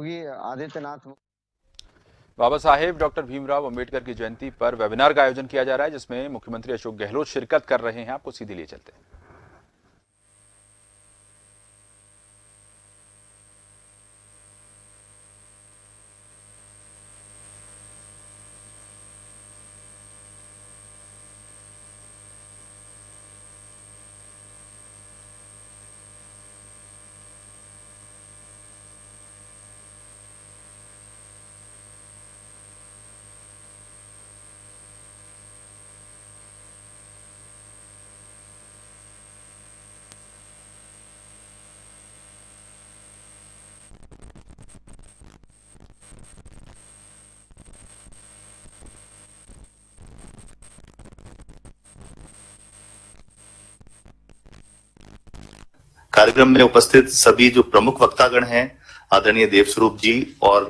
Yogi Adityanath. Baba Saheb doctor Bhimrao Ambedkar की जयंती पर webinar का आयोजन किया जा रहा है, जिसमें मुख्यमंत्री अशोक गहलोत शिरकत कर रहे हैं। आपको सीधे लिए चलते हैं। कार्यक्रम में उपस्थित सभी जो प्रमुख वक्तागण हैं, आदरणीय देवस्वरूप जी और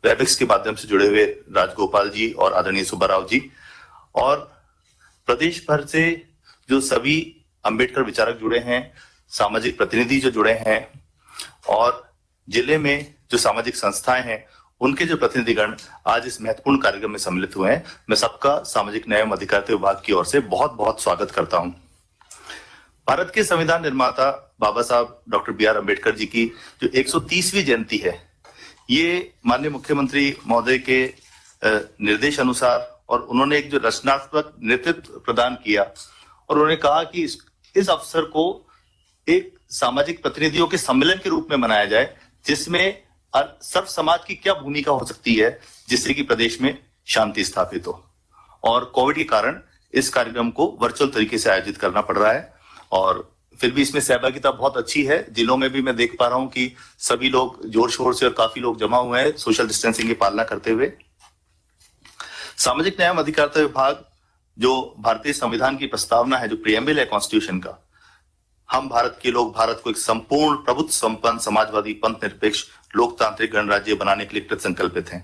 वेबिक्स के माध्यम से जुड़े हुए राजगोपाल जी और आदरणीय सुब्बाराव जी, और प्रदेश भर से जो सभी अंबेडकर विचारक जुड़े हैं, सामाजिक प्रतिनिधि जो जुड़े हैं, और जिले में जो सामाजिक संस्थाएं हैं उनके जो प्रतिनिधिगण आज इस महत्वपूर्ण कार्यक्रम में सम्मिलित हुए हैं, मैं सबका सामाजिक न्याय एवं अधिकारिता विभाग की ओर से बहुत बहुत स्वागत करता हूं। भारत के संविधान निर्माता बाबा साहब doctor B are Ambedkar ji की जो 130वीं जयंती है, ये माननीय मुख्यमंत्री महोदय के निर्देश अनुसार, और उन्होंने एक जो रचनात्मक नेतृत्व प्रदान किया, और उन्होंने कहा कि इस अवसर को एक सामाजिक प्रतिनिधियों के सम्मेलन के रूप में मनाया जाए, जिसमें सर्व समाज की क्या भूमिका हो सकती है जिससे कि प्रदेश में शांति स्थापित हो। और कोविड के कारण इस कार्यक्रम को वर्चुअल तरीके से आयोजित करना पड़ रहा है, और फिर भी इसमें सहभागिता बहुत अच्छी है। जिलों में भी मैं देख पा रहा हूं कि सभी लोग जोर शोर से और काफी लोग जमा हुए हैं सोशल डिस्टेंसिंग की पालना करते हुए। सामाजिक न्याय एवं अधिकारिता विभाग जो भारतीय संविधान की प्रस्तावना है, जो प्रियम्बल है कॉन्स्टिट्यूशन का, हम भारत के लोग भारत को एक संपूर्ण प्रभुत्व संपन्न समाजवादी पंथ निरपेक्ष लोकतांत्रिक गणराज्य बनाने के लिए कृत संकल्पित हैं,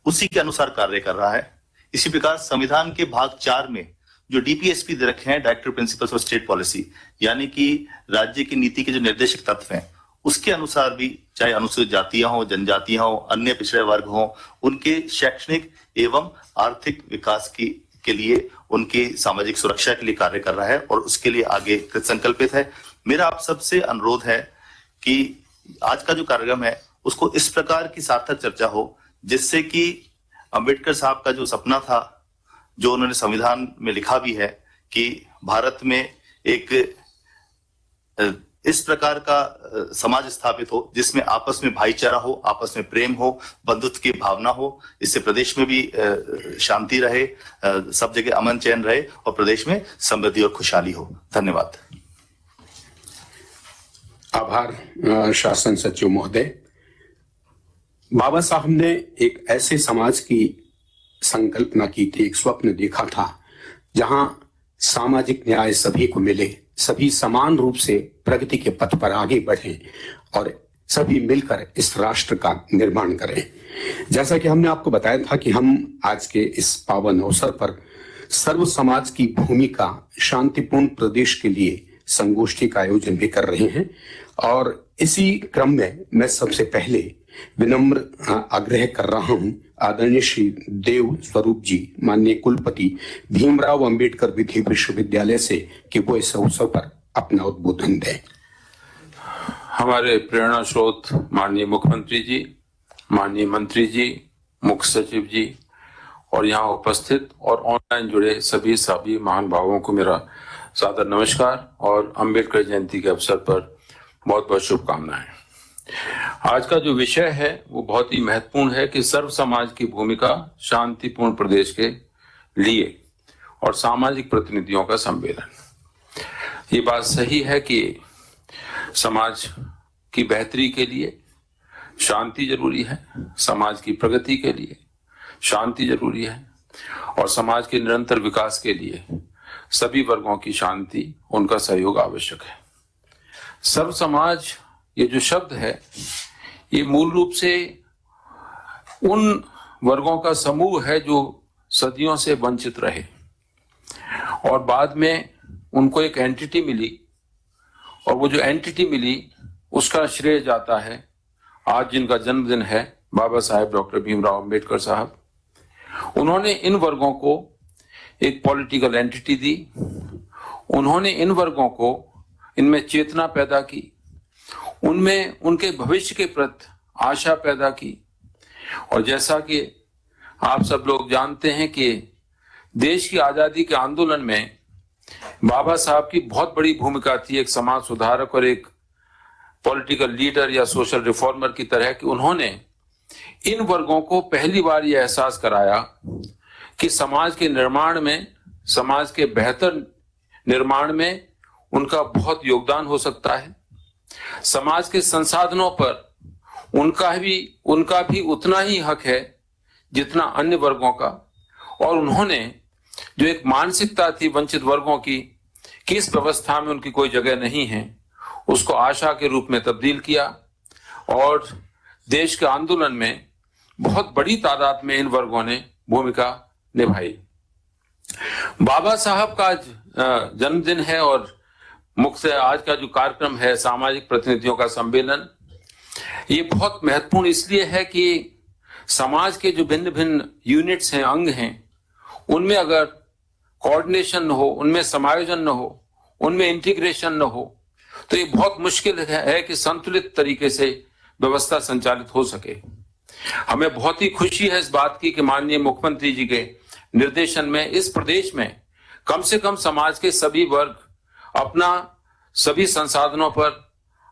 उसी के अनुसार कार्य कर रहा है। इसी प्रकार संविधान के भाग 4 में जो डीपीएसपी दे रखे हैं, directive principles of state policy, यानी कि राज्य की नीति के जो निर्देशक तत्व हैं, उसके अनुसार भी चाहे अनुसूचित जातियां हो, जनजातियां हो, अन्य पिछड़े वर्ग हो, उनके शैक्षणिक एवं आर्थिक विकास के लिए, उनकी सामाजिक सुरक्षा के लिए कार्य कर रहा है, और उसके लिए आगे कृत संकल्पित है। मेरा आप सबसे अनुरोध है कि आज का जो कार्यक्रम है उसको इस प्रकार की सार्थक चर्चा हो, जिससे कि अंबेडकर साहब का जो सपना था, जो उन्होंने संविधान में लिखा भी है, कि भारत में एक इस प्रकार का समाज स्थापित हो जिसमें आपस में भाईचारा हो, आपस में प्रेम हो, बंधुत्व की भावना हो, इससे प्रदेश में भी शांति रहे, सब जगह अमन चैन रहे, और प्रदेश में समृद्धि और खुशहाली हो। धन्यवाद। आभार शासन सचिव महोदय। बाबा साहब ने एक ऐसे समाज की संकल्पना की थी, एक स्वप्न देखा था, जहां सामाजिक न्याय सभी को मिले, सभी समान रूप से प्रगति के पथ पर आगे बढ़ें और सभी मिलकर इस राष्ट्र का निर्माण करें। जैसा कि हमने आपको बताया था कि हम आज के इस पावन अवसर पर सर्व समाज की भूमिका शांतिपूर्ण प्रदेश के लिए संगोष्ठी का आयोजन भी कर रहे हैं, और इसी क्रम में मैं सबसे पहले विनम्र आग्रह कर रहा हूं आदरणीय श्री देव स्वरूप जी, माननीय कुलपति भीमराव अंबेडकर विधि विश्वविद्यालय से, कि वो इस अवसर पर अपना उद्बोधन दें। हमारे प्रेरणा स्रोत माननीय मुख्यमंत्री जी, माननीय मंत्री जी, मुख्य सचिव जी, और यहाँ उपस्थित और ऑनलाइन जुड़े सभी महानुभावों को मेरा सादर नमस्कार और अंबेडकर जयंती के अवसर पर बहुत बहुत शुभकामनाएं। आज का जो विषय है वो बहुत ही महत्वपूर्ण है कि सर्व समाज की भूमिका शांतिपूर्ण प्रदेश के लिए और सामाजिक प्रतिनिधियों का सम्मेलन। ये बात सही है कि समाज की बेहतरी के लिए शांति जरूरी है, समाज की प्रगति के लिए शांति जरूरी है, और समाज के निरंतर विकास के लिए सभी वर्गों की शांति, उनका सहयोग आवश्यक है। सर्व समाज ये जो शब्द है, ये मूल रूप से उन वर्गों का समूह है जो सदियों से वंचित रहे, और बाद में उनको एक एंटिटी मिली, और वो जो एंटिटी मिली उसका श्रेय जाता है आज जिनका जन्मदिन है, बाबा साहेब डॉक्टर भीमराव अंबेडकर साहब, उन्होंने इन वर्गों को एक पॉलिटिकल एंटिटी दी। उन्होंने इन वर्गों को, इनमें चेतना पैदा की, उनमें उनके भविष्य के प्रति आशा पैदा की। और जैसा कि आप सब लोग जानते हैं कि देश की आजादी के आंदोलन में बाबा साहब की बहुत बड़ी भूमिका थी, एक समाज सुधारक और एक पॉलिटिकल लीडर या सोशल रिफॉर्मर की तरह कि उन्होंने इन वर्गों को पहली बार यह एहसास कराया कि समाज के निर्माण में, समाज के बेहतर निर्माण में उनका बहुत योगदान हो सकता है। समाज के संसाधनों पर उनका भी उतना ही हक है जितना अन्य वर्गों का। और उन्होंने जो एक मानसिकता थी वंचित वर्गों की कि इस व्यवस्था में उनकी कोई जगह नहीं है, उसको आशा के रूप में तब्दील किया और देश के आंदोलन में बहुत बड़ी तादाद में इन वर्गों ने भूमिका निभाई। बाबा साहब का जन्मदिन है और मुख्य आज का जो कार्यक्रम है सामाजिक प्रतिनिधियों का सम्मेलन, ये बहुत महत्वपूर्ण इसलिए है कि समाज के जो भिन्न भिन्न यूनिट्स हैं, अंग हैं, उनमें अगर कोऑर्डिनेशन न हो, उनमें समायोजन न हो, उनमें इंटीग्रेशन न हो, तो ये बहुत मुश्किल है कि संतुलित तरीके से व्यवस्था संचालित हो सके। हमें बहुत ही खुशी है इस बात की कि माननीय मुख्यमंत्री जी के निर्देशन में इस प्रदेश में कम से कम समाज के सभी वर्ग अपना सभी संसाधनों पर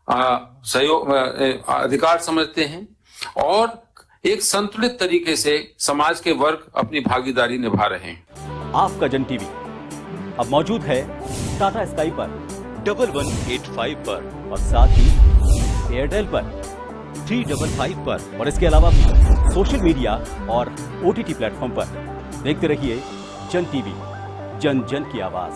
सहयोग अधिकार समझते हैं और एक संतुलित तरीके से समाज के वर्ग अपनी भागीदारी निभा रहे हैं। आपका जन टीवी अब मौजूद है टाटा स्काई पर 1185 पर और साथ ही एयरटेल पर 355 पर और इसके अलावा भी सोशल मीडिया और OTT प्लेटफॉर्म पर। देखते रहिए जन टीवी, जन जन की आवाज।